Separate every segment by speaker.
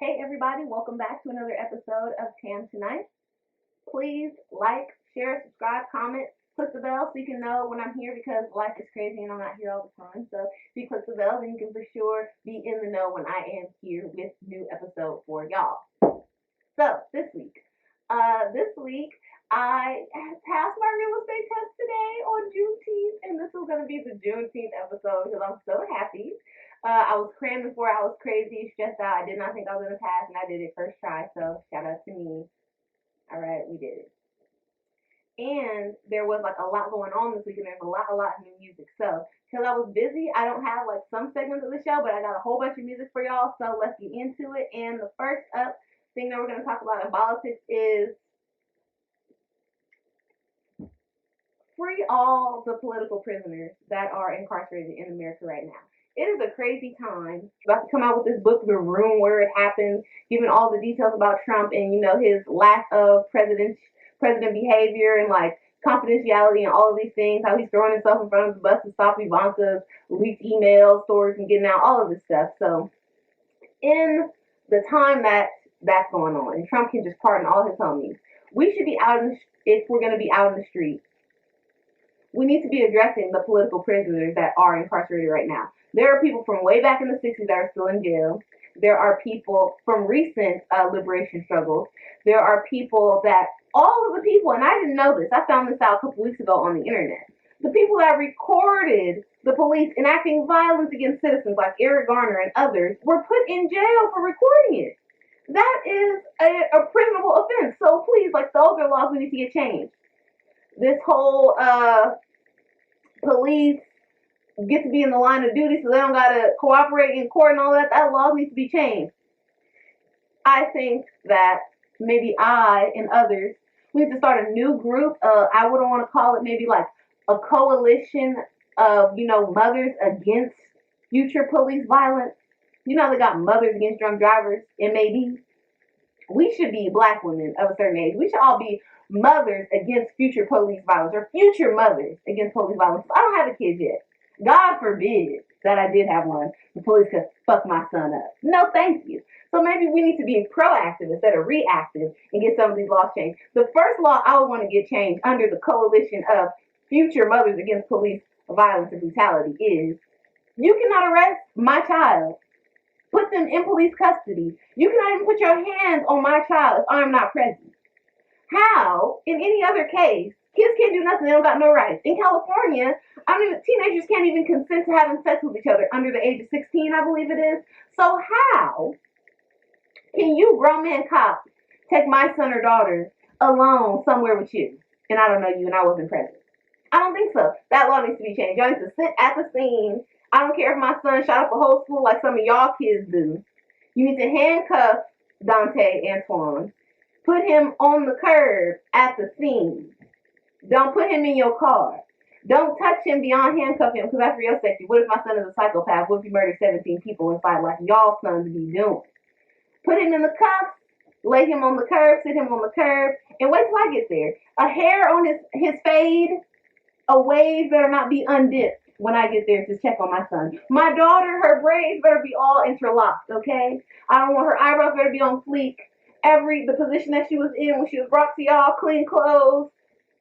Speaker 1: Hey everybody, welcome back to another episode of Tam Tonight. Please like, share, subscribe, comment, click the bell so you can know when I'm here because life is crazy and I'm not here all the time. So if you click the bell, then you can for sure be in the know when I am here with new episode for y'all. So this week I passed my real estate test today on Juneteenth, and this is going to be the Juneteenth episode because I'm so happy. I was cramming for it. I was crazy, stressed out. I did not think I was going to pass, and I did it first try. So shout out to me. All right, we did it. And there was like a lot going on this week, and there's a lot of new music. So because I was busy, I don't have like some segments of the show, but I got a whole bunch of music for y'all. So let's get into it. And the first up thing that we're going to talk about in Bolitics is free all the political prisoners that are incarcerated in America right now. It is a crazy time. I'm about to come out with this book, The Room Where It Happened, giving all the details about Trump and, his lack of president behavior and, like, confidentiality and all of these things, how he's throwing himself in front of the bus to stop Ivanka's leaked email stories from getting out, all of this stuff. So, in the time that's going on, and Trump can just pardon all his homies, we should be if we're going to be out in the street, we need to be addressing the political prisoners that are incarcerated right now. There are people from way back in the 60s that are still in jail. There are people from recent liberation struggles. There are people that, all of the people, and I didn't know this, I found this out a couple weeks ago on the internet. The people that recorded the police enacting violence against citizens like Eric Garner and others were put in jail for recording it. That is a prisonable offense. So please, like, those are laws we need to get changed. This whole police get to be in the line of duty so they don't gotta cooperate in court and all that law needs to be changed. I think that maybe I and others, we need to start a new group. I wouldn't want to call it maybe like a coalition of, mothers against future police violence. They got Mothers Against Drunk Drivers, MAD. We should be black women of a certain age. We should all be mothers against future police violence, or future mothers against police violence. I don't have a kid yet. God forbid that I did have one. The police could fuck my son up. No, thank you. So maybe we need to be proactive instead of reactive and get some of these laws changed. The first law I would want to get changed under the coalition of future mothers against police violence and brutality is you cannot arrest my child. Put them in police custody. You cannot even put your hands on my child if I'm not present. How, in any other case, kids can't do nothing, they don't got no rights. In California, teenagers can't even consent to having sex with each other under the age of 16, I believe it is. So how can you, grown man cop, take my son or daughter alone somewhere with you, and I don't know you and I wasn't present? I don't think so. That law needs to be changed. Y'all need to sit at the scene. I don't care if my son shot up a whole school like some of y'all kids do. You need to handcuff Dante Antoine. Put him on the curb at the scene. Don't put him in your car. Don't touch him beyond handcuffing him because that's real safety. What if my son is a psychopath? What if he murdered 17 people inside like y'all sons be doing? Put him in the cuffs, lay him on the curb, sit him on the curb, and wait till I get there. A hair on his fade, a wave better not be undipped when I get there to check on my son. My daughter, her braids better be all interlocked, okay? I don't want her eyebrows better be on fleek. The position that she was in when she was brought to y'all, clean clothes,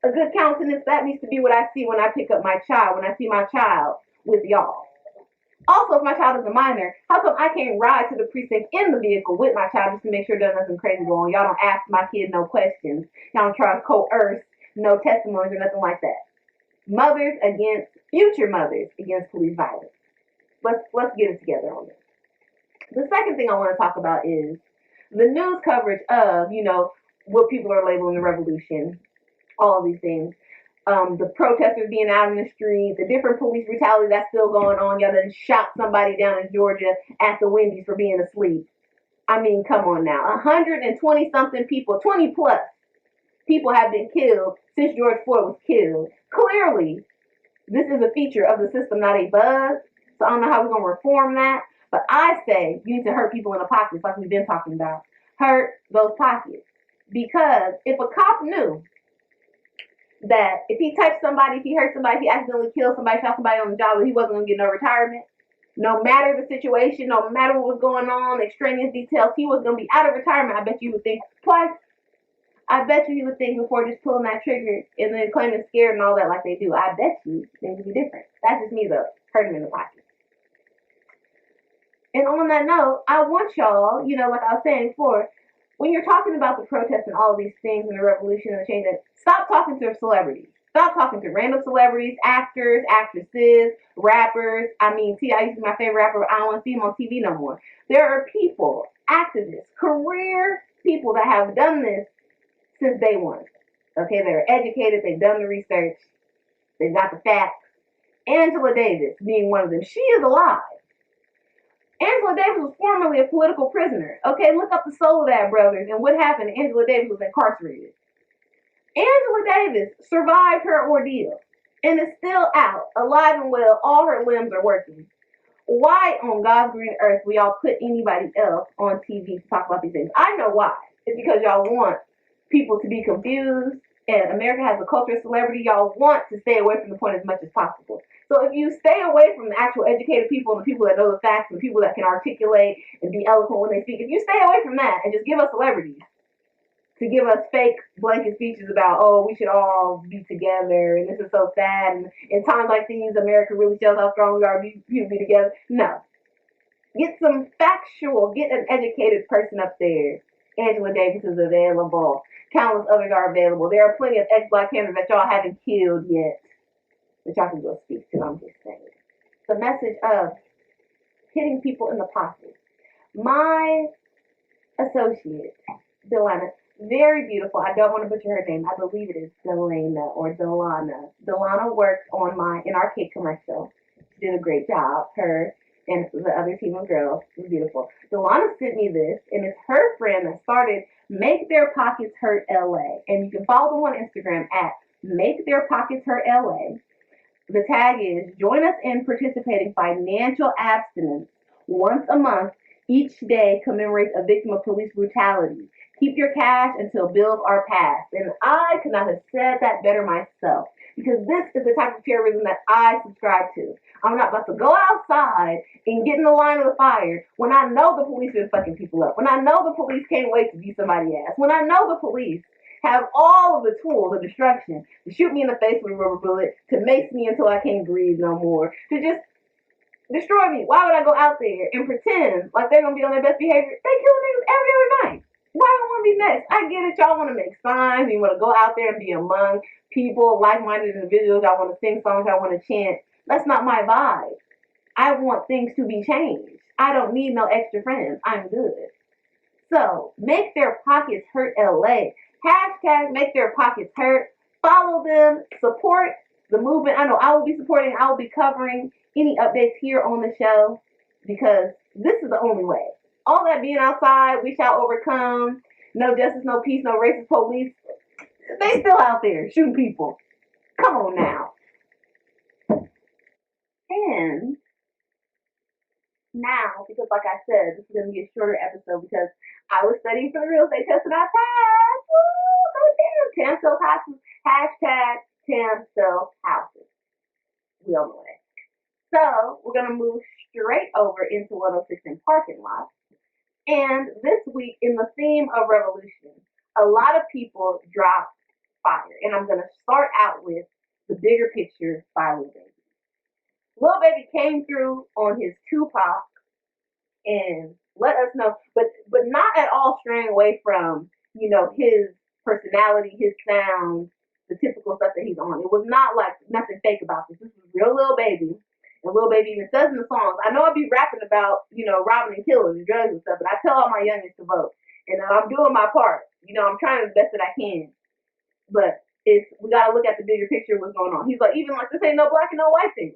Speaker 1: a good countenance, that needs to be what I see when I pick up my child, when I see my child with y'all. Also, if my child is a minor, how come I can't ride to the precinct in the vehicle with my child just to make sure there's nothing crazy going on? Y'all don't ask my kid no questions. Y'all don't try to coerce no testimonies or nothing like that. Future mothers against police violence. Let's get it together on this. The second thing I want to talk about is the news coverage of, what people are labeling the revolution, all of these things. The protesters being out in the street, the different police brutality that's still going on. Y'all done shot somebody down in Georgia at the Wendy's for being asleep. I mean, come on now. 120 something people, 20 plus people have been killed since George Floyd was killed. Clearly, this is a feature of the system, not a bug. So I don't know how we're going to reform that. But I say you need to hurt people in the pockets like we've been talking about. Hurt those pockets. Because if a cop knew that if he touched somebody, if he hurt somebody, if he accidentally killed somebody, shot somebody on the job, that he wasn't going to get no retirement, No matter the situation, no matter what was going on, extraneous details, he was going to be out of retirement. I bet you would think twice. I bet you he would think before just pulling that trigger and then claiming scared and all that like they do. I bet you things would be different. That's just me though. Hurt him in the pocket. And on that note, I want y'all, like I was saying before, when you're talking about the protests and all of these things and the revolution and the change, stop talking to celebrities. Stop talking to random celebrities, actors, actresses, rappers. I mean, T.I. used to be my favorite rapper, but I don't want to see him on TV no more. There are people, activists, career people that have done this since day one. Okay, they're educated, they've done the research, they've got the facts. Angela Davis being one of them. She is alive. Angela Davis was formerly a political prisoner. Okay, look up the Soledad brothers and what happened. Angela Davis was incarcerated. Angela Davis survived her ordeal and is still out, alive and well. All her limbs are working. Why on God's green earth will y'all put anybody else on TV to talk about these things? I know why. It's because y'all want people to be confused, and America has a culture of celebrity. Y'all want to stay away from the point as much as possible. So if you stay away from the actual educated people and the people that know the facts and the people that can articulate and be eloquent when they speak, if you stay away from that and just give us celebrities to give us fake blanket speeches about, oh, we should all be together and this is so sad, and in times like these, America really shows how strong we are, people be together. No. Get some factual, get an educated person up there. Angela Davis is available. Countless others are available. There are plenty of ex-Black candidates that y'all haven't killed yet that y'all can go speak to. I'm just saying. The message of hitting people in the pocket. My associate, Teyana, very beautiful. I don't want to butcher her name. I believe it is Delana or Delana. Delana worked on in our KeKe commercial. She did a great job. Her and the other team of girls. It was beautiful. Delana sent me this, and it's her friend that started Make Their Pockets Hurt LA. And you can follow them on Instagram at Make Their Pockets Hurt LA. The tag is join us in participating financial abstinence once a month. Each day commemorates a victim of police brutality. Keep your cash until bills are passed. And I could not have said that better myself, because this is the type of terrorism that I subscribe to. I'm not about to go outside and get in the line of the fire when I know the police are fucking people up, when I know the police can't wait to beat somebody's ass, when I know the police have all of the tools of destruction to shoot me in the face with a rubber bullet, to mace me until I can't breathe no more, to just destroy me. Why would I go out there and pretend like they're going to be on their best behavior? They kill niggas every other night. Why do I want to be next? I get it. Y'all want to make signs. You want to go out there and be among people, like-minded individuals. Y'all want to sing songs. Y'all want to chant. That's not my vibe. I want things to be changed. I don't need no extra friends. I'm good. So, Make Their Pockets Hurt LA. Hashtag Make Their Pockets Hurt. Follow them. Support the movement. I know I will be supporting. I will be covering any updates here on the show, because this is the only way. All that being outside, we shall overcome. No justice, no peace, no racist police. They still out there shooting people. Come on now. And now, because like I said, this is going to be a shorter episode because I was studying for the real estate test and I passed. Woo! Go damn. Tam sells houses. Hashtag Tam sells houses. We all know that. So, we're going to move straight over into 106 in parking lot. And this week, in the theme of revolution, a lot of people dropped fire. And I'm going to start out with the bigger picture by Lede. Lil Baby came through on his Tupac and let us know, but not at all straying away from, his personality, his sound, the typical stuff that he's on. It was not like nothing fake about this. This was real Lil Baby. And Lil Baby even says in the songs, I know I be rapping about, robbing and killing and drugs and stuff, but I tell all my youngins to vote. And I'm doing my part. I'm trying the best that I can. But we got to look at the bigger picture of what's going on. He's like, even like, this ain't no black and no white thing.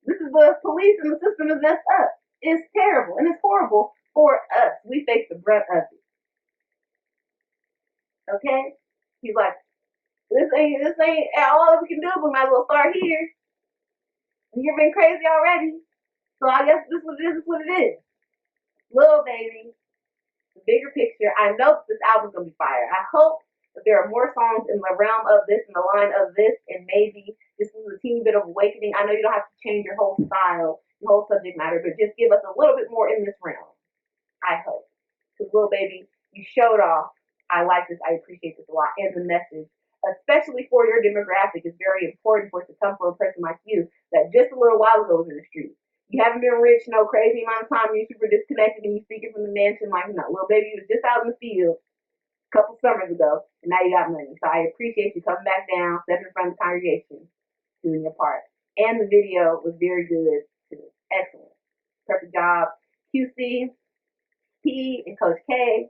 Speaker 1: This is the police and the system is messed up. It's terrible and it's horrible for us. We face the brunt of it. Okay? He's like, this ain't all we can do. We might as well start here. You've been crazy already. So I guess this is what it is. Lil Baby, the bigger picture. I know this album's gonna be fire. I hope that there are more songs in the realm of this, in the line of this, and maybe this is a teeny bit of awakening. I know you don't have to change your whole style, your whole subject matter, but just give us a little bit more in this realm. I hope. Because, little baby, you showed off. I like this. I appreciate this a lot. And the message, especially for your demographic, is very important for it to come from a person like you that just a little while ago was in the street. You haven't been rich no crazy amount of time. You're super disconnected and you speaking from the mansion like, no, little baby, you was just out in the field a couple summers ago, and now you got money. So I appreciate you coming back down, stepping in front of the congregation, doing your part. And the video was very good too. Excellent. Perfect job. QC, P, and Coach K,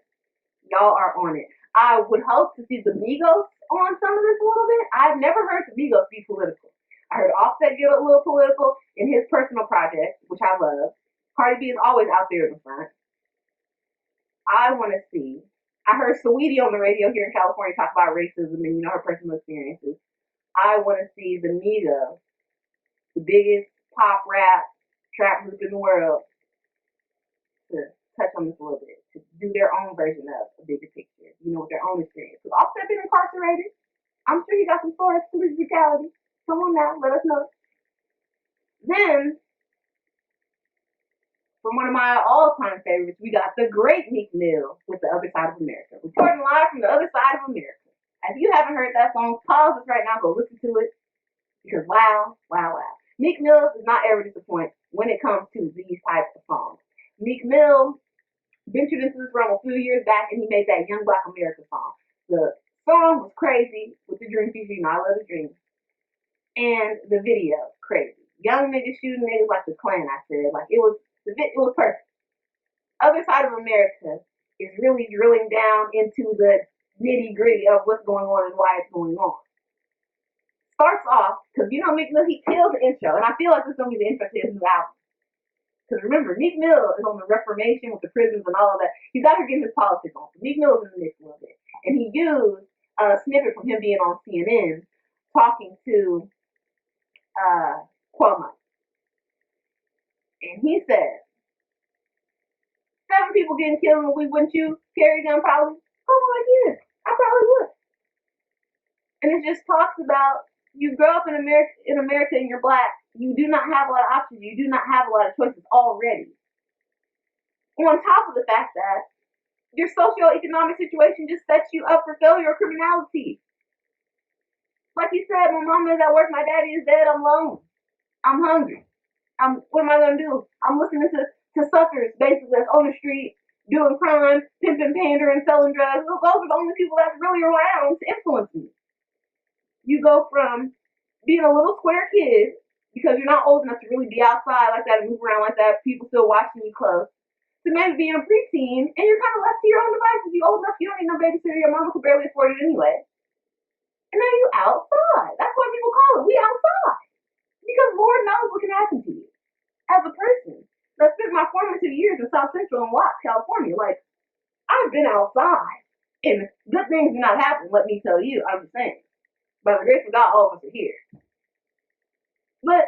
Speaker 1: y'all are on it. I would hope to see the Migos on some of this a little bit. I've never heard the Migos be political. I heard Offset get a little political in his personal project, which I love. Cardi B is always out there in the front. I want to see. I heard Saweetie on the radio here in California talk about racism and, her personal experiences. I want to see the Migos, the biggest pop rap trap group in the world, to touch on this a little bit, to do their own version of a bigger picture, with their own experience. Because Offset been incarcerated. I'm sure he got some stories of police brutality. Come on now, let us know. Then, from one of my all-time favorites, we got the great Meek Mill with The Other Side of America. Reporting live from the other side of America. If you haven't heard that song, pause this right now, go listen to it. Because wow, wow, wow. Meek Mill does not ever disappoint when it comes to these types of songs. Meek Mill ventured into this realm a few years back and he made that Young Black America song. The song was crazy with the Dream feature, I love the Dream. And the video, crazy. Young niggas shooting niggas like the Klan, I said. Like, it was perfect. Other Side of America is really drilling down into the nitty gritty of what's going on and why it's going on. Starts off, because Meek Mill, he kills the intro, and I feel like this is going to be the intro to his new album. Because remember, Meek Mill is on the Reformation with the prisons and all of that. He's out here getting his politics on. So Meek Mill is in the mix a little bit. And he used a snippet from him being on CNN talking to Cuomo. And he said, 7 people getting killed in a week, wouldn't you carry a gun probably? Oh, like, yeah, I probably would. And it just talks about you grow up in America and you're black. You do not have a lot of options. You do not have a lot of choices already. On top of the fact that your socioeconomic situation just sets you up for failure or criminality. Like he said, my mom is at work, my daddy is dead, I'm lonely. I'm hungry. What am I going to do? I'm listening to suckers, basically, that's on the street, doing crime, pimping, pandering, selling drugs. Those are the only people that's really around to influence me. You go from being a little square kid, because you're not old enough to really be outside like that and move around like that, people still watching you close, to maybe being a preteen, and you're kind of left to your own devices. You're old enough, you don't need no babysitter, your mama could barely afford it anyway. And now you outside. That's what people call it. We outside. Because Lord knows what can happen to you. As a person that spent my formative years in South Central and Watts, California, like, I've been outside. And good things do not happen, let me tell you. I'm just saying. By the grace of God, all of us are here. But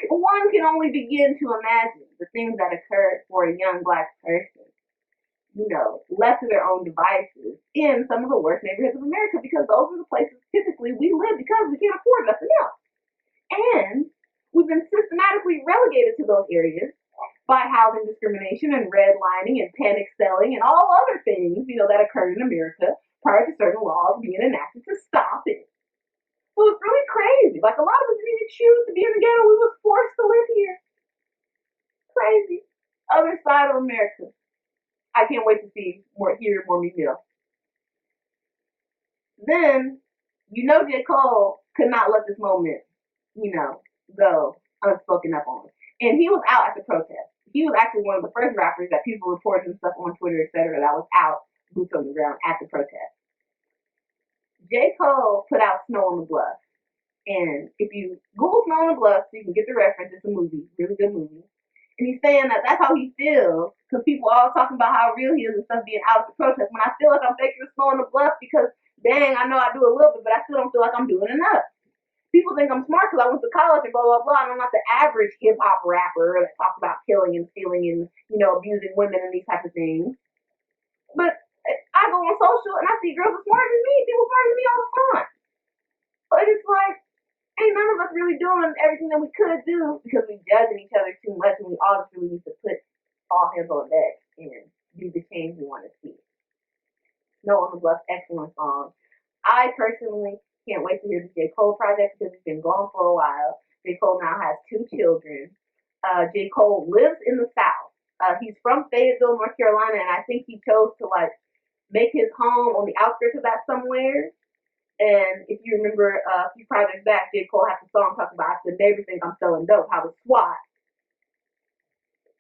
Speaker 1: one can only begin to imagine the things that occurred for a young black person, left to their own devices in some of the worst neighborhoods of America, because those are the places typically we live because we can't afford nothing else. And we've been systematically relegated to those areas by housing discrimination and redlining and panic selling and all other things, that occurred in America prior to certain laws being enacted to stop it. So it's really crazy. Like, a lot of us didn't even choose to be in the ghetto. We was forced to live here. Crazy. Other Side of America. I can't wait to hear more Meek Mill. Then, J. Cole could not let this moment, go unspoken up on. And he was out at the protest. He was actually one of the first rappers that people reported and stuff on Twitter, etc., that was out, boots on the ground at the protest. J. Cole put out Snow on the Bluff. And if you Google Snow on the Bluff, so you can get the reference, it's a movie, really good movie. And he's saying that that's how he feels, because people are all talking about how real he is and stuff being out at the protest. When I feel like I'm faking the Snow on the Bluff because, dang, I know I do a little bit, but I still don't feel like I'm doing enough. People think I'm smart because I went to college and blah, blah, blah, and I'm not the average hip-hop rapper that talks about killing and stealing and, abusing women and these types of things. But I go on social and I see girls that smarter than me, people smarter than me all the time. But it's like, ain't none of us really doing everything that we could do because we judging each other too much, and we all just really need to put all hands on deck and do the change we want to see. No on the Bluff, excellent song. I personally can't wait to hear the J. Cole project because it's been gone for a while. J. Cole now has 2 children. J. Cole lives in the South. He's from Fayetteville, North Carolina, and I think he chose to like make his home on the outskirts of that somewhere. And if you remember a few projects back, J. Cole had the song talking about the neighbors think I'm selling dope, how the SWAT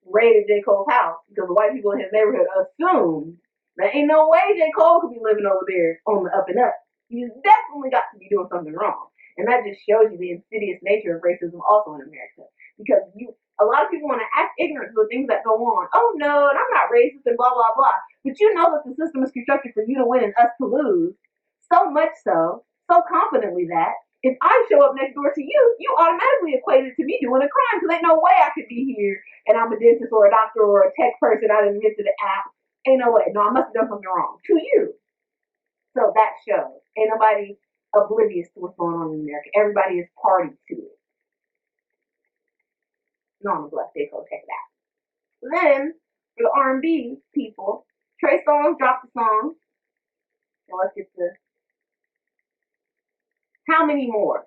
Speaker 1: raided J. Cole's house because the white people in his neighborhood assumed there ain't no way J. Cole could be living over there on the up and up. He's definitely got to be doing something wrong. And that just shows you the insidious nature of racism also in America. Because a lot of people want to act ignorant to the things that go on. Oh no, and I'm not racist and blah, blah, blah. But you know that the system is constructed for you to win and us to lose. So much so confidently that if I show up next door to you, you automatically equate it to me doing a crime because ain't no way I could be here and I'm a dentist or a doctor or a tech person. I didn't invented the app. Ain't no way. No, I must have done something wrong to you. So that shows. Ain't nobody oblivious to what's going on in America. Everybody is party to it. No, I'm a Bluff. They go check it out. Then, for the R&B people, Trey Songz dropped a song. Now let's get to how many more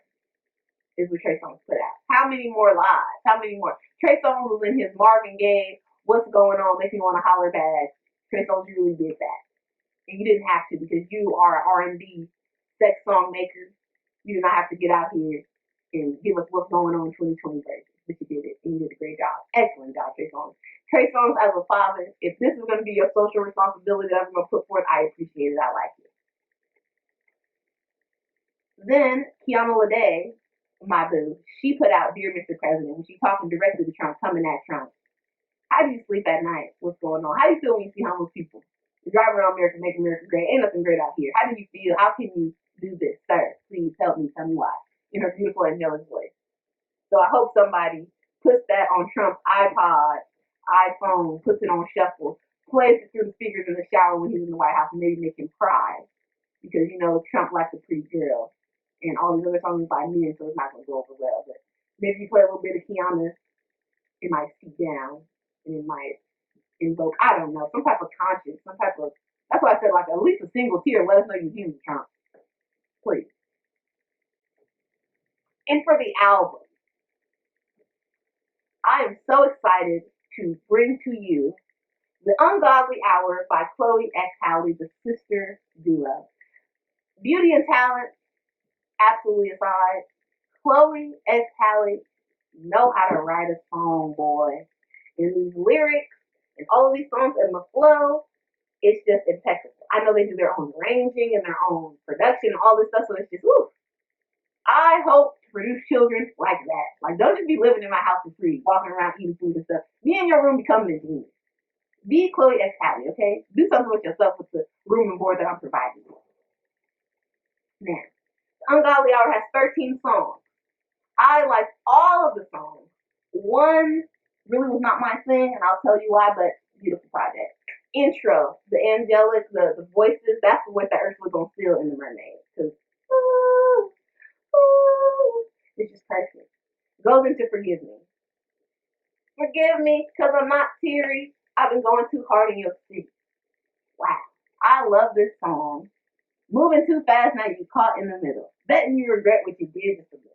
Speaker 1: is what Trey Songz put out. How many more lives? How many more? Trey Songz was in his Marvin Gaye, What's Going On, Make Me Want to Holler bag. Trey Songz really did that. And you didn't have to because you are an R&B sex song maker. You did not have to get out here and give us What's Going On 2020 version. But you did it, and you did a great job. Excellent job, Trey Songz. Trey Songz, as a father, if this is going to be your social responsibility that I'm going to put forth, I appreciate it. I like it. Then, Kiana Lede, my boo, she put out Dear Mr. President when she's talking directly to Trump, coming at Trump. How do you sleep at night? What's going on? How do you feel when you see homeless people? You drive around America, make America great. Ain't nothing great out here. How do you feel? How can you do this, sir? Please help me. Tell me why. In her beautiful angelic voice. So I hope somebody puts that on Trump's iPod, iPhone, puts it on shuffle, plays it through the speakers in the shower when he's in the White House, and maybe make him cry. Because, you know, Trump likes a pretty girl. And all these other songs by men, so it's not going to go over well. But maybe you play a little bit of Kiana, it might seep down. And it might invoke, I don't know, some type of conscience, some type of, that's why I said, like, at least a single tear, let us know you're human, Trump. Please. And for the album, I am so excited to bring to you The Ungodly Hour by Chloe X Halle, the sister duo. Beauty and talent, absolutely aside, Chloe X Halle know how to write a song, boy. And these lyrics and all of these songs and the flow, it's just impeccable. I know they do their own arranging and their own production and all this stuff, so it's just, woo. I hope to produce children like that. Like, don't just be living in my house for free, walking around eating food and stuff. Be in your room becoming a genius. Be Chloe X Halle, okay? Do something with yourself with the room and board that I'm providing you. Now, The Ungodly Hour has 13 songs. I like all of the songs. One really was not my thing, and I'll tell you why, but beautiful project. Intro, the angelic, the voices, that's the voice that Ursula gonna steal in The Mermaid. Because, it's just perfect. Goes into Forgive Me. Forgive me, because I'm not teary. I've been going too hard in your city. Wow. I love this song. Moving too fast, now you're caught in the middle. Betting you regret what you did just a little.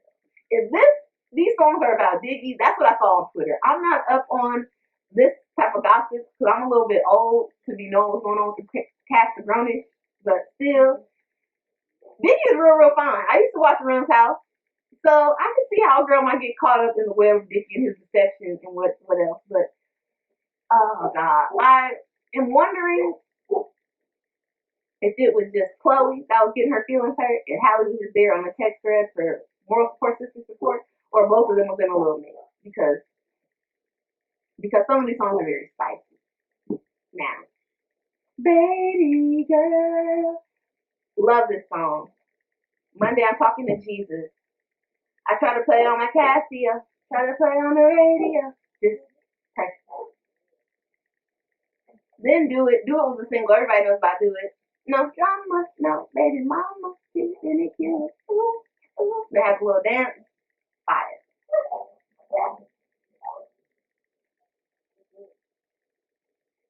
Speaker 1: If these songs are about Diggy, that's what I saw on Twitter. I'm not up on this type of gossip because I'm a little bit old to be knowing what's going on with Cast the Grownish, but still, Diggy is real fine. I used to watch Run's House, so I can see how a girl might get caught up in the web of Diggy and his deception and what else. But oh god, I am wondering if it was just Chloe that was getting her feelings hurt and Halle was just there on the text thread for moral support, sister support, or both of them was in a little mix because some of these songs are very spicy. Now, baby girl, love this song. Monday I'm talking to Jesus. I try to play on my Casio, try to play on the radio. Just perfect. Then Do It. Do It was a single. Everybody knows about Do It. No drama, no baby mama, she's in it, cute. Ooh, ooh. They have a little dance. Fire.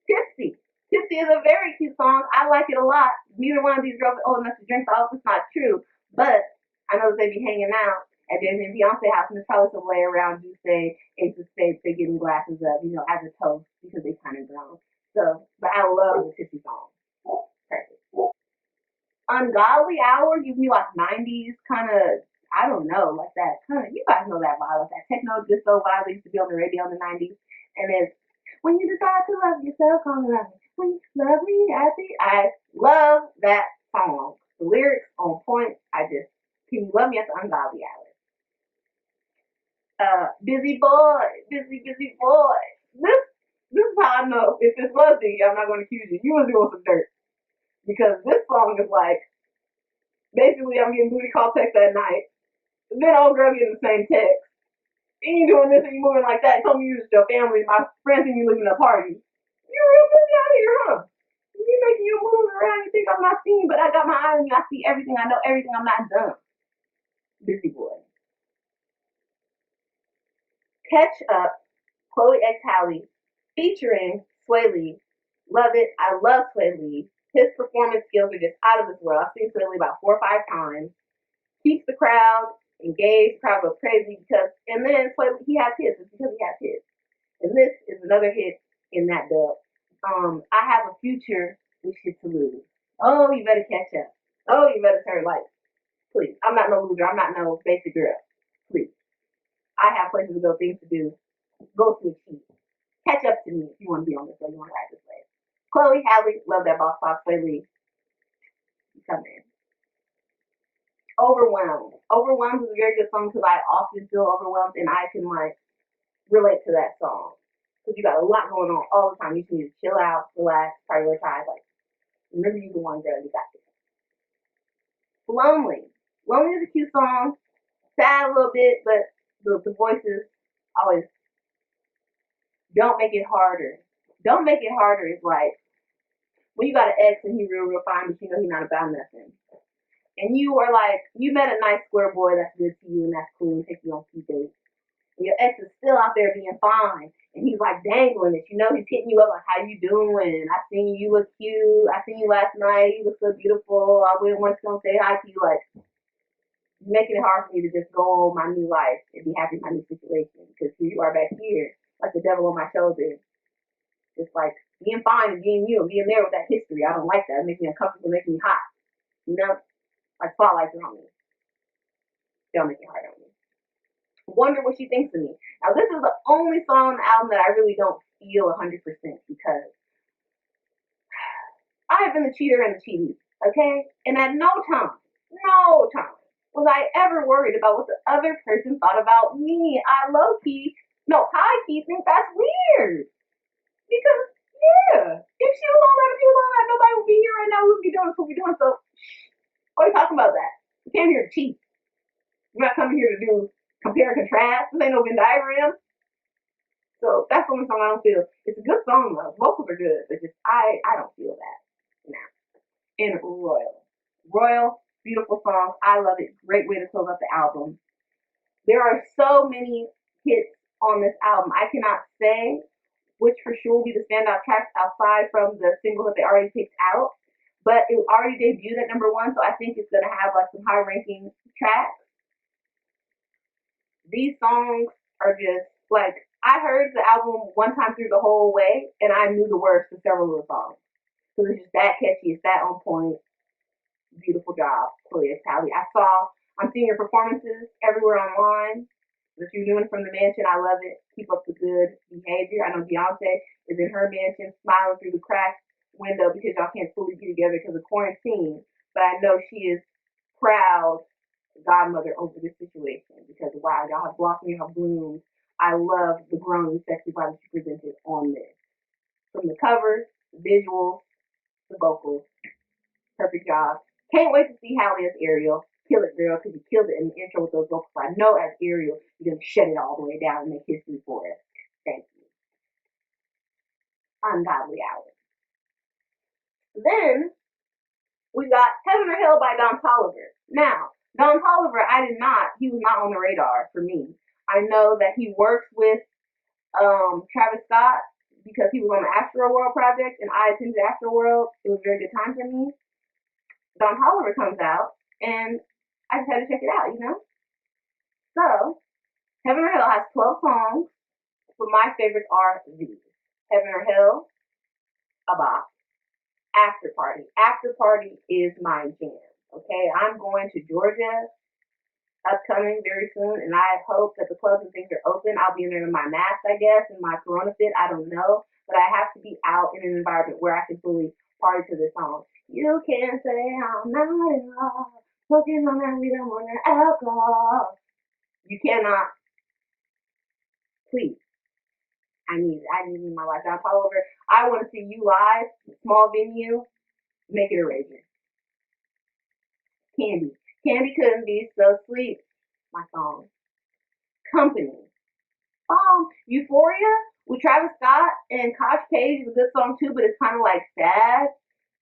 Speaker 1: Tipsy. Tipsy is a very cute song. I like it a lot. Neither one of these girls are old enough to drink, so I hope it's not true. But I know that they be hanging out at Disney and Beyonce house, and there's probably some lay around you say Ace of Spades, they getting glasses up, as a toast because they kind of grown. So, but I love the Tipsy song. Perfect. Ungodly Hour gives me like 90s kind of, I don't know, like that kind of, you guys know that vibe, like that techno disco vibe that used to be on the radio in the 90s. And it's, when you decide to love yourself, come around me. When you love me, I love that song. The lyrics on point. Can you love me at the Ungodly Hour? Busy boy, busy boy. This is how I know if this was you, I'm not going to accuse you. You was doing some dirt because this song is like basically I'm getting booty call text at night. And then old girl getting the same text. And you doing this and you moving like that. You told me you was your family, my friends, and you living a party. You real busy out here, huh? You making you move around. You think I'm not seeing, but I got my eye on you. I see everything. I know everything. I'm not dumb. Busy boy. Catch Up, Chloe X Halle, featuring Sway Lee. Love it. I love Sway Lee. His performance skills are just out of this world. I've seen Sway Lee about 4 or 5 times. Keeps the crowd engaged. The crowd goes crazy because, and then Sway Lee, he has hits. It's because he has hits. And this is another hit in that dub. I have a future with shit to lose. Oh, you better catch up. Oh, you better turn lights. Please. I'm not no loser. I'm not no basic girl. Please. I have places to go, things to do. Go to achieve. Catch up to me if you want to be on this way. You want to ride this way. Chloe, Halle, love that boss box. Sway Lee. Come in. Overwhelmed. Overwhelmed is a very good song because I often feel overwhelmed and I can like relate to that song. Because you got a lot going on all the time. You just need to chill out, relax, prioritize. Like, remember you the one girl, you got this. Lonely. Lonely is a cute song. Sad a little bit, but the voices always don't make it harder. Don't make it harder is like when you got an ex and he real fine, but you know he's not about nothing. And you are like, you met a nice square boy that's good to you and that's cool and take you on few dates. And your ex is still out there being fine. And he's like dangling it. You know, he's hitting you up like, how you doing? I seen you look cute. I seen you last night. You look so beautiful. I went once to say hi to you. Like, making it hard for me to just go on my new life and be happy in my new situation. Because here you are back here, like the devil on my shoulder. Just like being fine and being you and being there with that history. I don't like that. It makes me uncomfortable. It makes me hot. You know? Like spotlights are on me. They'll make it hard on me. Wonder what she thinks of me. Now, this is the only song on the album that I really don't feel 100% because I have been the cheater and the cheated, okay? And at no time was I ever worried about what the other person thought about me. I low key, no, high key think that's weird. Because, yeah, if she was all that, if you was all that, nobody would be here right now. We would be doing what we're doing. So, why are we talking about that? We came here to cheat. We're not coming here to do compare and contrast. This ain't no Venn diagram. So that's the only song I don't feel. It's a good song though. Vocals are good, but just I don't feel that now. And Royal, beautiful song. I love it. Great way to close out the album. There are so many hits on this album. I cannot say which for sure will be the standout tracks outside from the single that they already picked out. But it already debuted at #1, so I think it's gonna have like some high ranking tracks. These songs are just like I heard the album one time through the whole way, and I knew the words to several of the songs. So it's just that catchy, it's that on point. Beautiful job, Chloe Halle. I'm seeing your performances everywhere online that you're doing from the mansion. I love it. Keep up the good behavior. I know Beyonce is in her mansion smiling through the crack window because y'all can't fully be together because of quarantine. But I know she is proud godmother over this situation because wow, y'all have blossomed, y'all have bloomed. I love the grown and sexy vibe that she presented on this. From the cover, the visuals, the vocals, perfect job. Can't wait to see Halle as Ariel. Kill it, girl, because you killed it in the intro with those vocals. I know as Ariel, you're going to shut it all the way down and make history for us. Thank you. Ungodly Hour. Then We got Heaven or Hell by Don Toliver. Now, Don Toliver, he was not on the radar for me. I know that he works with Travis Scott because he was on the Astroworld project and I attended Astroworld. It was a very good time for me. Don Toliver comes out and I just had to check it out, you know? So, Heaven or Hell has 12 songs, but my favorites are these. Heaven or Hell, Abba, After Party. After Party is my jam, okay? I'm going to Georgia upcoming very soon, and I hope that the clubs and things are open. I'll be in there in my mask, I guess, and my Corona fit, I don't know, but I have to be out in an environment where I can fully party to this song. You can't say I'm not at all, smoking on that weed, I'm on that alcohol. You cannot. Please. I need it in my life. Now, Toliver, I want to see you live, small venue, make it a rager. Candy. Candy Couldn't Be So Sweet, my song. Company. Euphoria with Travis Scott and Kosh Page is a good song too, but it's kind of like sad.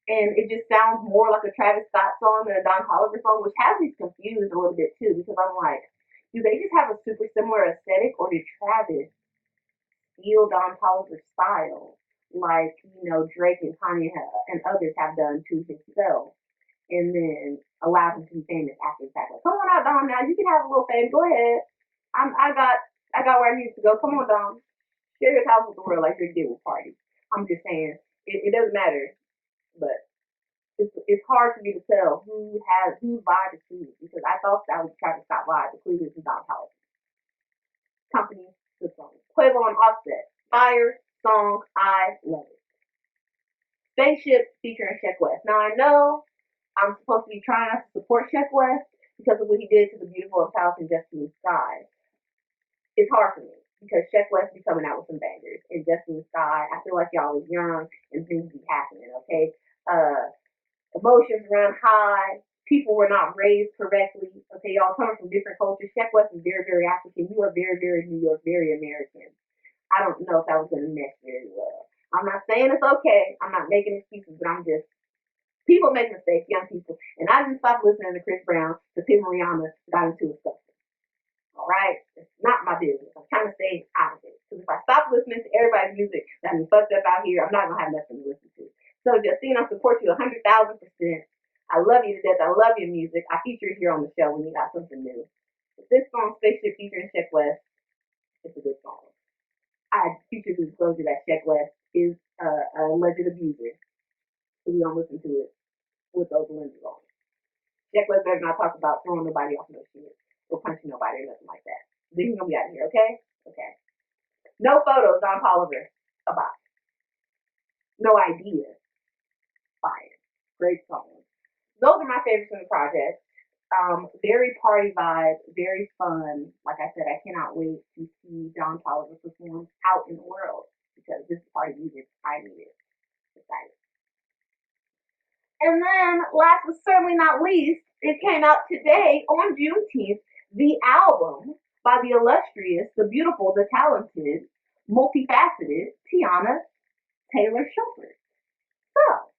Speaker 1: And it just sounds more like a Travis Scott song than a Don Toliver song, which has me confused a little bit too, because I'm like, do they just have a super similar aesthetic, or did Travis steal Don Toliver's style, like, Drake and Kanye and others have done to himself, and then allow him to be famous after the fact? Like, come on out, Dom, now you can have a little fame. Go ahead. I got where I need to go. Come on, Dom. Share your house with the world like you did with Party. I'm just saying, it doesn't matter, but it's hard for me to tell whose vibe is who, because I thought that was Travis Scott vibe, but clearly it's Don Toliver. Company, good song. Quavo and Offset, Fire song, I love it. Spaceship featuring Sheck West. Now I know I'm supposed to be trying not to support Sheck West because of what he did to the beautiful and talented Destiny Sky. It's hard for me because Sheck West be coming out with some bangers, and Destiny Sky, I feel like y'all was young and things be happening, okay? Emotions run high. People were not raised correctly. Okay, y'all coming from different cultures. Sheck West is very, very African. You are very, very New York, very American. I don't know if that was going to mesh very well. I'm not saying it's okay. I'm not making excuses, but I'm just, people make mistakes, young people. And I didn't stop listening to Chris Brown because him and Rihanna got into a stuff. All right? It's not my business. I'm trying to stay out of it. Because if I stop listening to everybody's music that I'm fucked up out here, I'm not going to have nothing to listen to. So, Justine, I support you 100,000%. I love you to death. I love your music. I feature you here on the show when you got something new. But this song, Spaceship featuring Sheck West, it's a good song. I featured the disclosure that Sheck West is an alleged abuser. So we don't listen to it with those lenses on. Sheck West better not talk about throwing nobody off no shit or punching nobody or nothing like that. Then he's going to be out of here, okay? Okay. No photos, Don Toliver. About. No idea. Fire. Great song. Those are my favorites from the project. Very party vibe, very fun. Like I said, I cannot wait to see Don Toliver perform out in the world because this is party music. I need it. Excited. And then, last but certainly not least, it came out today on Juneteenth, the album by the illustrious, the beautiful, the talented, multifaceted Teyana Taylor Shepard. So,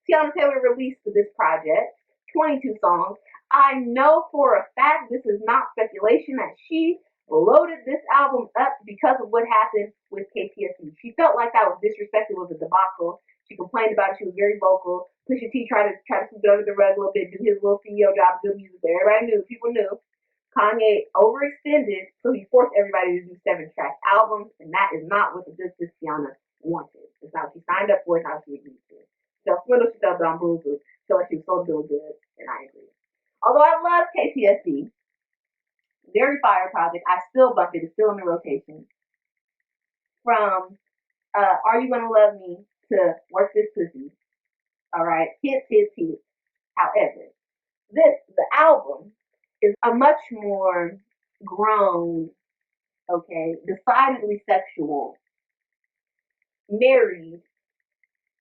Speaker 1: Teyana Taylor released this project, 22 songs. I know for a fact, this is not speculation, that she loaded this album up because of what happened with KPSC. She felt like that was disrespectful, was a debacle. She complained about it. She was very vocal. Pusha T tried to sweep it under the rug a little bit, do his little CEO job, good music. But everybody knew, people knew. Kanye overextended, so he forced everybody to do 7-track albums, and that is not what the good sis Kiana wanted. It's not what she signed up for. It's not what she agreed to. So Swindle, she felt Don Boo Boo. Felt like she was so good, and I agree. Although I love KPSC, very fire project. I still bump it. It's still in the rotation. From Are You Gonna Love Me to Work This Pussy. All right, hits. However, the album is a much more grown, okay, decidedly sexual, married,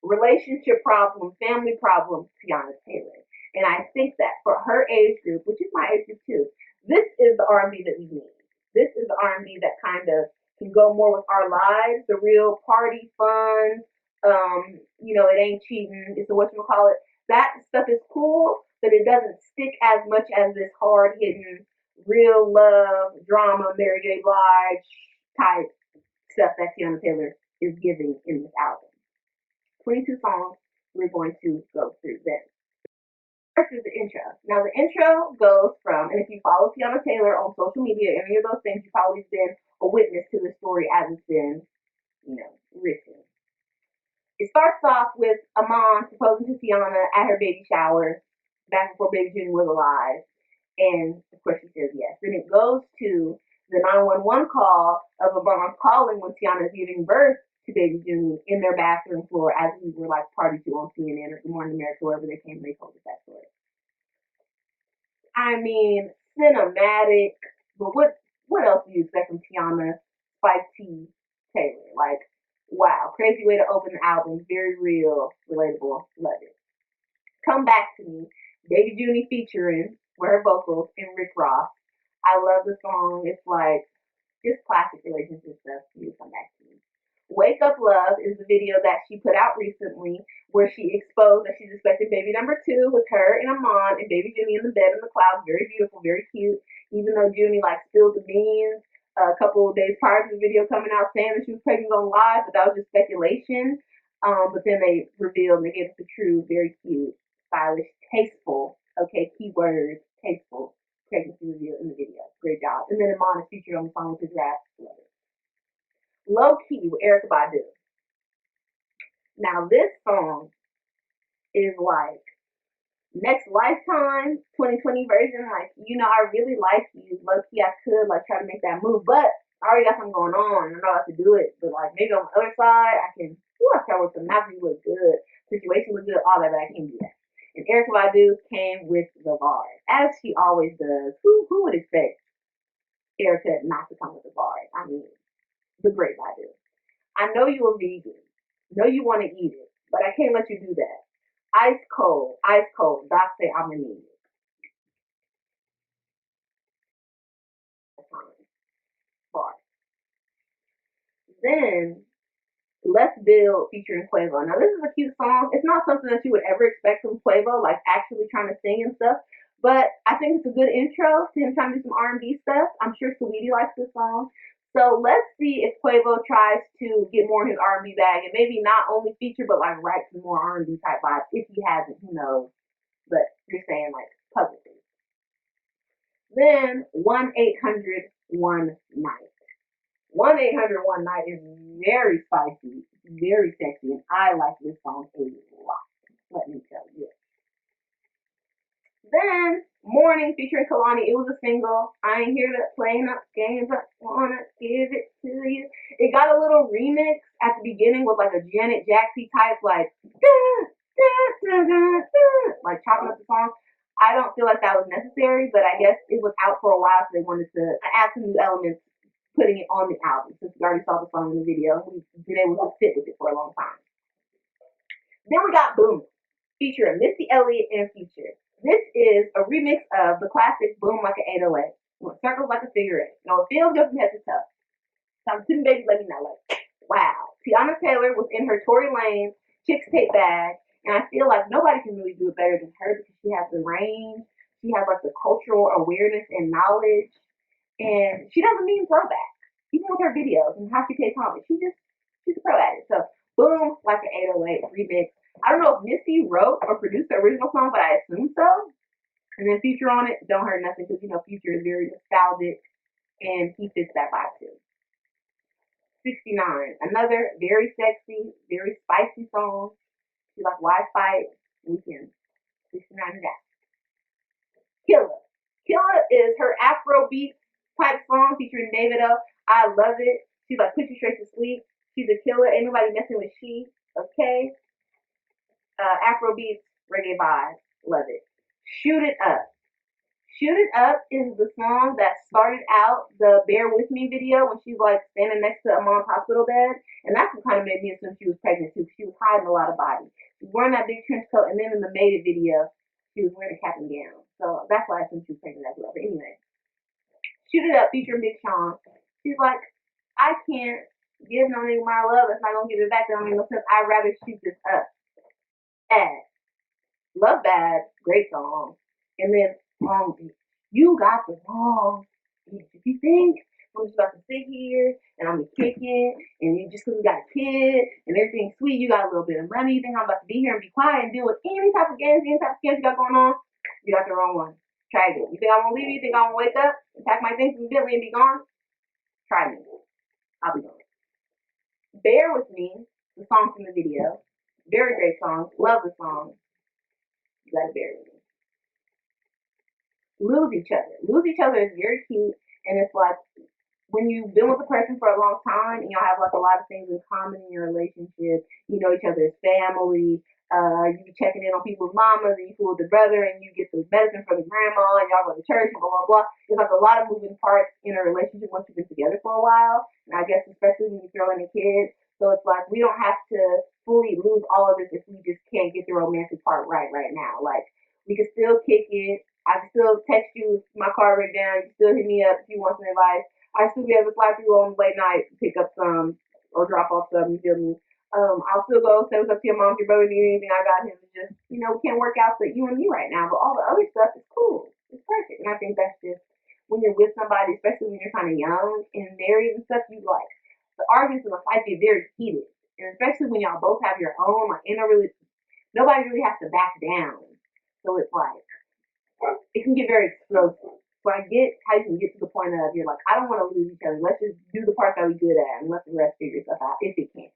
Speaker 1: relationship problem, family problem, Teyana Taylor. And I think that for her age group, which is my age group too, this is the R&B that we need. This is the R&B that kind of can go more with our lives, the real party fun, it ain't cheating, it's a whatchamacallit. That stuff is cool, but it doesn't stick as much as this hard hitting, real love, drama, Mary J. Blige type stuff that Tiana Taylor is giving in this album. 22 songs. We're going to go through them. First is the intro. Now the intro goes from, and if you follow Tiana Taylor on social media, any of those things, you've probably been a witness to the story as it's been, written. It starts off with Iann proposing to Tiana at her baby shower, back before baby Junie was alive, and of course she says yes. Then it goes to the 911 call of Iann calling when Tiana is giving birth to baby Junie in their bathroom floor, as we were like party to on CNN or Good Morning America, wherever they came, they told us that story. I mean, cinematic, but what else do you expect from Tiana Spike T Taylor? Like, wow, crazy way to open the album, very real, relatable, love it. Come Back to Me, baby Junie featuring with her vocals and Rick Ross. I love the song. It's like just classic relationship stuff. You Come Back to Me. Wake Up Love is the video that she put out recently where she exposed that she's expecting baby number 2 with her and Iann and baby Junie in the bed in the clouds. Very beautiful, very cute. Even though Junie like spilled the beans a couple of days prior to the video coming out saying that she was pregnant on live, but that was just speculation. But then they revealed and they gave us the true, very cute, stylish, tasteful, okay, keyword, tasteful pregnancy reveal in the video. Great job. And then Iann is featured on the song with his rap. Low Key with Erykah Badu. Now this song is like next lifetime 2020 version. Like, I really like you. Low key I could like try to make that move, but I already got something going on. I know how to do it. But like maybe on the other side I can I try with some nappy look good, situation look good, all that, but I can't do that. And Erykah Badu came with the bars, as she always does. Who would expect Erykah not to come with the bars? I mean, the great Badu. I know you're a vegan. Know you want to eat it, but I can't let you do that. Ice cold. Doc say I'm gonna need it. Bar. Then Let's Build featuring Quavo. Now this is a cute song. It's not something that you would ever expect from Quavo, like actually trying to sing and stuff. But I think it's a good intro to him trying to do some R&B stuff. I'm sure Saweetie likes this song. So let's see if Quavo tries to get more in his R&B bag and maybe not only feature but like write some more R&B type vibes. If he hasn't, who knows? But you're saying like publicly. Then 1-800-1-NIGHT. 1-800-1-NIGHT is very spicy, very sexy, and I like this song a lot. Let me tell you. Then Morning featuring Kalani. It was a single. I ain't here to play no games. I wanna give it to you. It got a little remix at the beginning with like a Janet Jackson type like like chopping up the song. I don't feel like that was necessary, but I guess it was out for a while, so they wanted to add some new elements, putting it on the album. Since we already saw the song in the video, we've been able to sit with it for a long time. Then we got Boom featuring Missy Elliott and Future. This is a remix of the classic Boom Like an 808. When it circles like a figure eight. It feels good from head to toe. So I'm sitting baby let me know, like, wow. Tiana Taylor was in her Tory Lanez Chicks Tape bag, and I feel like nobody can really do it better than her because she has the range, she has like the cultural awareness and knowledge, and she doesn't mean throwback. Even with her videos and how she pays homage, she's a pro at it. So Boom Like an 808 remix. I don't know if Missy wrote or produced the original song, but I assume so. And then Future on it, don't hurt nothing because Future is very nostalgic and he fits that vibe too. 69, another very sexy, very spicy song. She's like, why fight? We can. 69 is that. Killer. Killer is her Afrobeat type song featuring Davido. I love it. She's like, put you straight to sleep. She's a killer. Ain't nobody messing with she. Okay. Afrobeats, reggae vibe. Love it. Shoot It Up. Shoot It Up is the song that started out the Bear With Me video when she's like standing next to Iann's hospital bed. And that's what kind of made me assume she was pregnant too, because she was hiding a lot of body. She was wearing that big trench coat, and then in the Made It video, she was wearing a cap and gown. So that's why I assumed she was pregnant as well. But anyway, Shoot It Up featuring Big Sean. She's like, I can't give no nigga my love. It's not gonna give it back. That don't make no sense. I'd rather shoot this up. Ass. Love Bad, great song. And then You Got the Wrong Bitch. If you think I'm just about to sit here and I'm gonna kick it, and you just because we got a kid and everything's sweet, you got a little bit of money, you think I'm about to be here and be quiet and deal with any type of games, any type of scams you got going on, you got the wrong one. Try again. You think I'm gonna leave you? You think I'm gonna wake up and pack my things immediately and be gone? Try me. I'll be gone. Bear With Me, the song from the video. Very great song. Love the song. You gotta bear with me. Lose Each Other. Lose Each Other is very cute, and it's like when you've been with a person for a long time and y'all have like a lot of things in common in your relationship, you know each other's family, you be checking in on people's mamas and you fool with the brother and you get the medicine for the grandma and y'all go to church and blah blah blah. There's like a lot of moving parts in a relationship once you've been together for a while. And I guess especially when you throw in a kid. So it's like we don't have to fully lose all of this if we just can't get the romantic part right now. Like we can still kick it. I can still text you if my car breaks down. You can still hit me up if you want some advice. I still be able to slide through on late night, pick up some or drop off some. You feel me? I'll still go say what's up to your mom, if your brother need anything. I got him. It's just we can't work out for you and me right now, but all the other stuff is cool. It's perfect, and I think that's just when you're with somebody, especially when you're kind of young and married and stuff. You like the arguments and the fights get very heated, and especially when y'all both have your own. Like, ain't no really nobody really has to back down. So it's like it can get very explosive. So I get how you can get to the point of you're like, I don't want to lose each other. Let's just do the part that we're good at and let the rest figure stuff out if it can.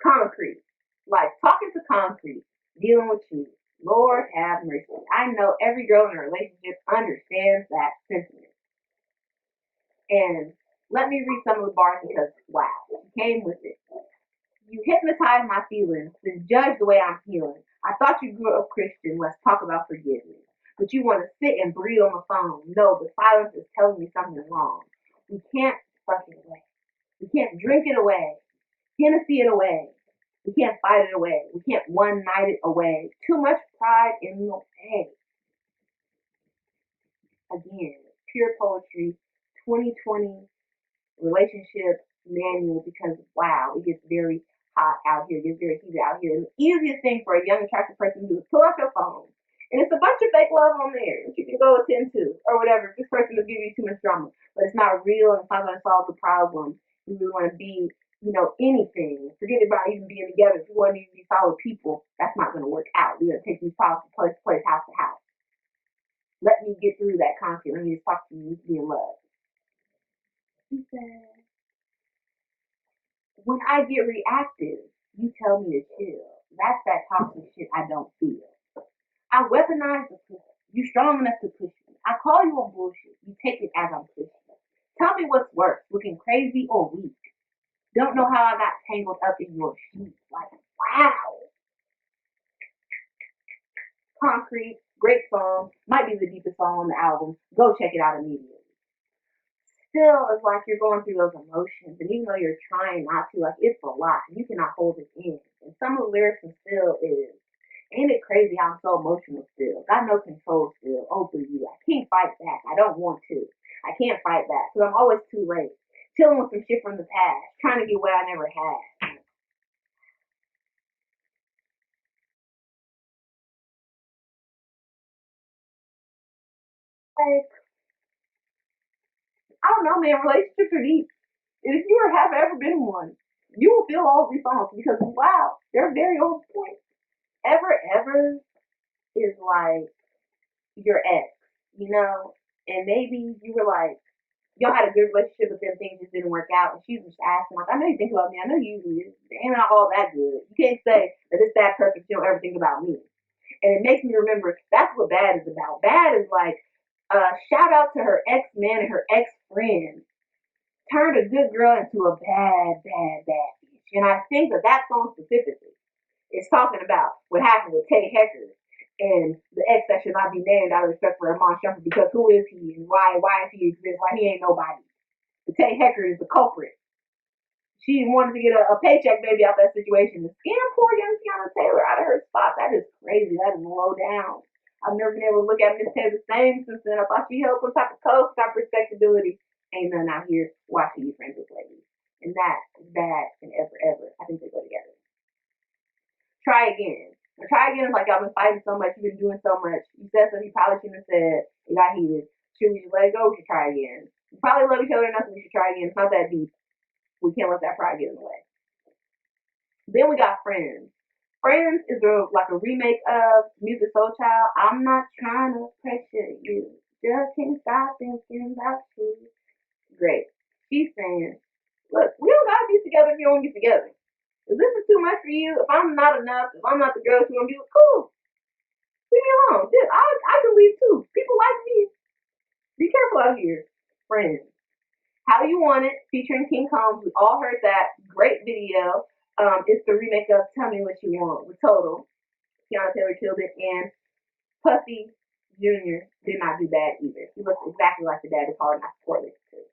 Speaker 1: Concrete. Like talking to concrete, dealing with you. Lord have mercy. I know every girl in a relationship understands that sentiment. And let me read some of the bars because wow, she came with it. You hypnotize my feelings, then judge the way I'm feeling. I thought you grew up Christian. Let's talk about forgiveness. But you want to sit and breathe on the phone. No, the silence is telling me something wrong. We can't fuck it away. We can't drink it away. Hennessy it away. We can't fight it away. We can't one night it away. Too much pride in the way. Again, pure poetry, 2020 relationship manual because wow, it gets very hot out here, it gets very heated out here. And the easiest thing for a young attractive person to do is pull out your phone. And it's a bunch of fake love on there that you can go attend to or whatever. If this person is giving you too much drama. But it's not real and it's not gonna solve the problem. You really wanna be, anything. Forget about even being together. If you want to be solid people, that's not gonna work out. We're gonna take these problems from place to place, house to house. Let me get through that conflict. Let me just talk to you, be in love. He said, when I get reactive, you tell me to chill. That's that toxic shit I don't feel. I weaponize the pussy. You strong enough to push me. I call you on bullshit. You take it as I'm pushing. Tell me what's worse, looking crazy or weak. Don't know how I got tangled up in your sheets. Like, wow. Concrete, great song. Might be the deepest song on the album. Go check it out immediately. Still, it's like you're going through those emotions, and even though you're trying not to, like it's a lot. You cannot hold it in. And some of the lyrics from Still is, ain't it crazy how I'm so emotional still? Got no control still over you. I can't fight back. I don't want to. I can't fight back because I'm always too late. Chilling with some shit from the past, trying to get what I never had. Like, I don't know, man. Relationships are deep. And if you have ever been in one, you will feel all of these songs because wow, they're very on point. Ever is like your ex, and maybe you were like, y'all had a good relationship, but then things just didn't work out, and she's just asking, like, I know you think about me, I know you ain't not all that good. You can't say that it's that perfect, you don't ever think about me. And it makes me remember that's what bad is about. Bad is like, shout out to her ex man and her ex friend. Turned a good girl into a bad bitch. And I think that song specifically is talking about what happened with Tay Hecker and the ex that should not be named out of respect for Iman Shumpert because who is he and why is he exist? Why he ain't nobody? The Tay Hecker is the culprit. She wanted to get a paycheck maybe out that situation and scam poor young Kiana Taylor out of her spot. That is crazy. That is low down. I've never been able to look at Miss Taylor the same since then. I thought she held some type of code, some type of respectability. Ain't none out here watching you friends with ladies. And that is bad and ever. I think they go together. Try Again. Try again is like, y'all been fighting so much, you've been doing so much. You said something you probably shouldn't have said. It got heated. Should we just let it go? We should try again. We probably love each other enough, so we should try again. It's not that deep. We can't let that pride get in the way. Then we got Friends. Friends is like a remake of Music Soul Child. I'm not trying to pressure you. Just can't stop thinking about you. Great. She's saying, look, we don't gotta be together if you don't get together. If this is too much for you, if I'm not enough, if I'm not the girl you want to be with, cool. Leave me alone. Dude, I can leave too. People like me. Be careful out here. Friends. How You Want It, featuring King Combs. We all heard that. Great video. It's the remake of Tell Me What You Want with Total. Kiana Taylor killed it. And Puffy Jr. did not do bad either. He looks exactly like the dad. It's hard not to correlate the two.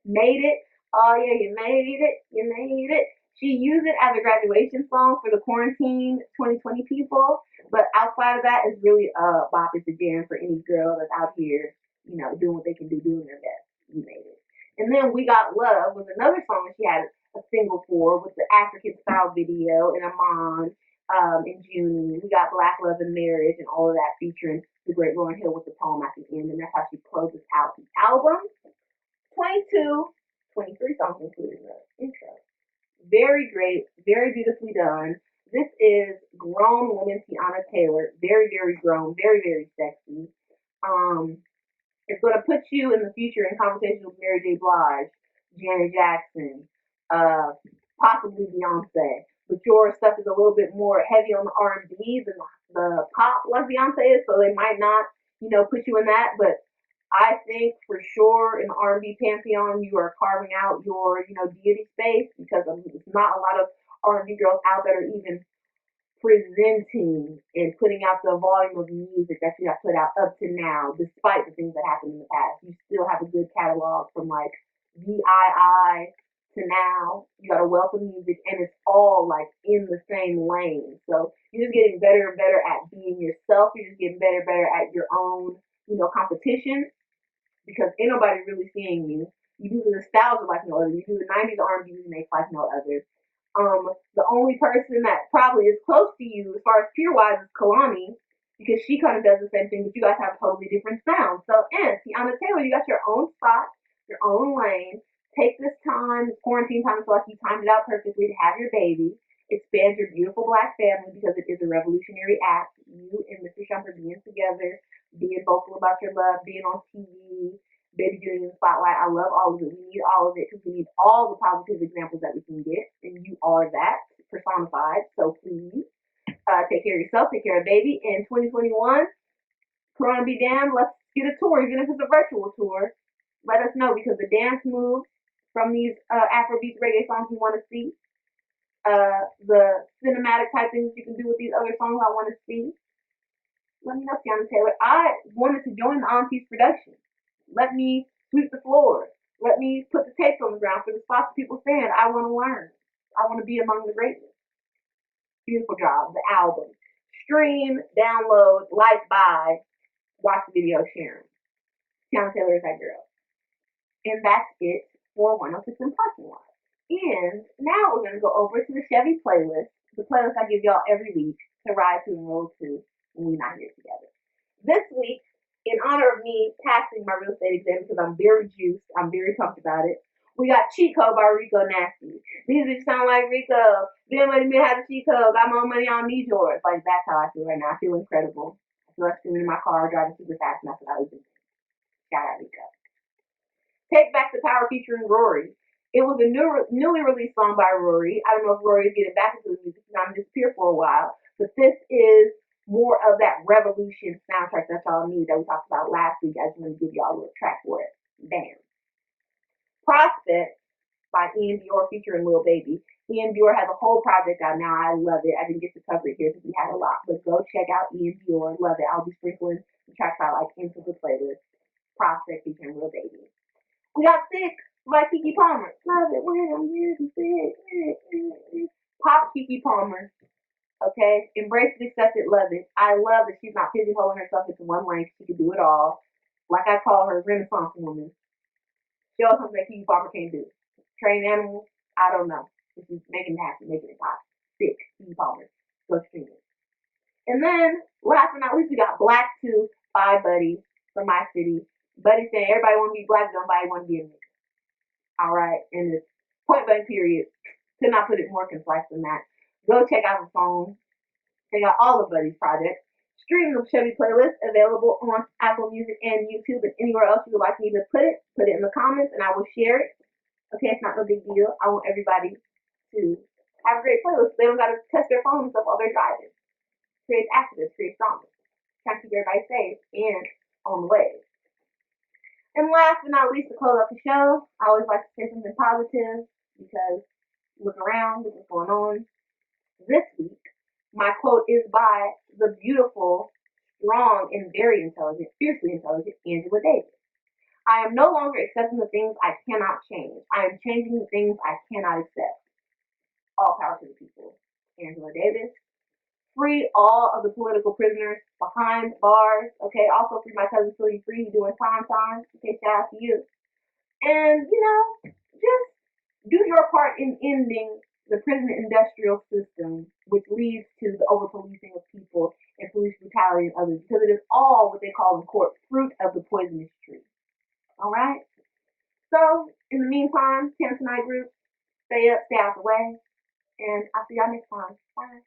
Speaker 1: Made It. Oh yeah, you made it. You made it. She used it as a graduation song for the quarantine 2020 people. But outside of that, it's really a bop. It's a jam for any girl that's out here, doing what they can do, doing their best. You made it. And then We Got Love was another song that she had a single for with the African style video and Iman in June. We got Black Love and Marriage and all of that featuring the great Lauryn Hill with the poem at the end. And that's how she closes out the album. 23 songs including the intro. Very great, very beautifully done. This is grown woman Teyana Taylor. Very, very grown, very, very sexy. It's going to put you in the future in conversation with Mary J. Blige, Janet Jackson, possibly Beyonce. But your stuff is a little bit more heavy on the R&B than the pop like Beyonce is, so they might not, put you in that. But I think for sure in the R&B pantheon, you are carving out your, deity space because there's not a lot of R&B girls out that are even presenting and putting out the volume of music that you have put out up to now, despite the things that happened in the past. You still have a good catalog from like VII to now. You got a wealth of music and it's all like in the same lane. So you're just getting better and better at being yourself. You're just getting better and better at your own, competition because ain't nobody really seeing you. You do the nostalgia like no other. You do the 90s R&B remakes like no other. The only person that probably is close to you as far as peer-wise is Kalani, because she kind of does the same thing, but you guys have totally different sounds. So, Teyana Taylor, you got your own spot, your own lane. Take this time, this quarantine time, so like you timed it out perfectly to have your baby. Expand your beautiful Black family because it is a revolutionary act. You and Mr. Shumpert being together, being vocal about your love, being on TV, baby doing in the spotlight. I love all of it. We need all of it because we need all the positive examples that we can get, and you are that personified. So please take care of yourself, take care of baby. In 2021, Corona be damned, let's get a tour, even if it's a virtual tour. Let us know because the dance moves from these Afrobeat reggae songs we want to see, the cinematic type things you can do with these other songs I want to see. Let me know, Tiana Taylor. I wanted to join the Auntie's production. Let me sweep the floor. Let me put the tapes on the ground for the spots people saying, I want to learn. I want to be among the greatness. Beautiful job. The album. Stream, download, like, buy, watch the video, share them. Tiana Taylor is that girl. And that's it for 106 in Parking Lot. And now we're going to go over to the Chevy playlist, the playlist I give y'all every week to ride to and roll to when we're not here together. This week, in honor of me passing my real estate exam because I'm very juiced, I'm very pumped about it, we got Cheat Code by Rico Nasty. These bitches sound like Rico. Then money me have a cheat code. Got my money, I don't need yours. Like, that's how I feel right now. I feel incredible. I feel like screaming in my car, driving super fast, and that's what I was doing. Shout out Rico. Take Back the Power featuring Rory. It was a newly released song by Rory. I don't know if Rory is getting back into the music because I'm disappeared for a while, but this is more of that revolution soundtrack that y'all need that we talked about last week. I just want to give y'all a little track for it. Bam. Prospect by Dior featuring Lil Baby. Dior has a whole project out now. I love it. I didn't get to cover it here because we had a lot, but go check out Dior. Love it. I'll be sprinkling the tracks I like into the playlist. Prospect featuring Lil Baby. We got Sick by KeKe Palmer. Love it when I'm getting sick. Pop KeKe Palmer. Okay? Embrace it, accept it, love it. I love that she's not pigeonholing herself into one lane. She can do it all. Like I call her Renaissance woman. Show us something that KeKe Palmer can't do. Train animals? I don't know. She's making it happen, making it pop. Sick. KeKe Palmer. Go stream it. And then, last but not least, we got Black 2 by Buddy from my city. Buddy saying everybody want to be black, nobody want to be a nigga. Alright, and it's point blank period. Could not put it more concise than that. Go check out the song. Check out all of Buddy's projects. Stream the Chevy playlist available on Apple Music and YouTube and anywhere else you would like me to put it. Put it in the comments and I will share it. Okay, it's not no big deal. I want everybody to have a great playlist. They don't gotta touch their phone and stuff while they're driving. Creates activists, creates drama. Trying to keep everybody safe and on the way. And last but not least, to close out the show, I always like to say something positive because look around, look what's going on. This week, my quote is by the beautiful, strong, and very intelligent, fiercely intelligent Angela Davis. I am no longer accepting the things I cannot change. I am changing the things I cannot accept. All power to the people. Angela Davis. Free all of the political prisoners behind bars. Okay, also free my cousin Philly Free doing time. Okay, shout out to you. And, just do your part in ending the prison industrial system, which leads to the over-policing of people and police brutality and others, because it is all what they call in court fruit of the poisonous tree. All right? So, in the meantime, Tam Tonight group, stay up, stay out the way, and I'll see y'all next time. Bye.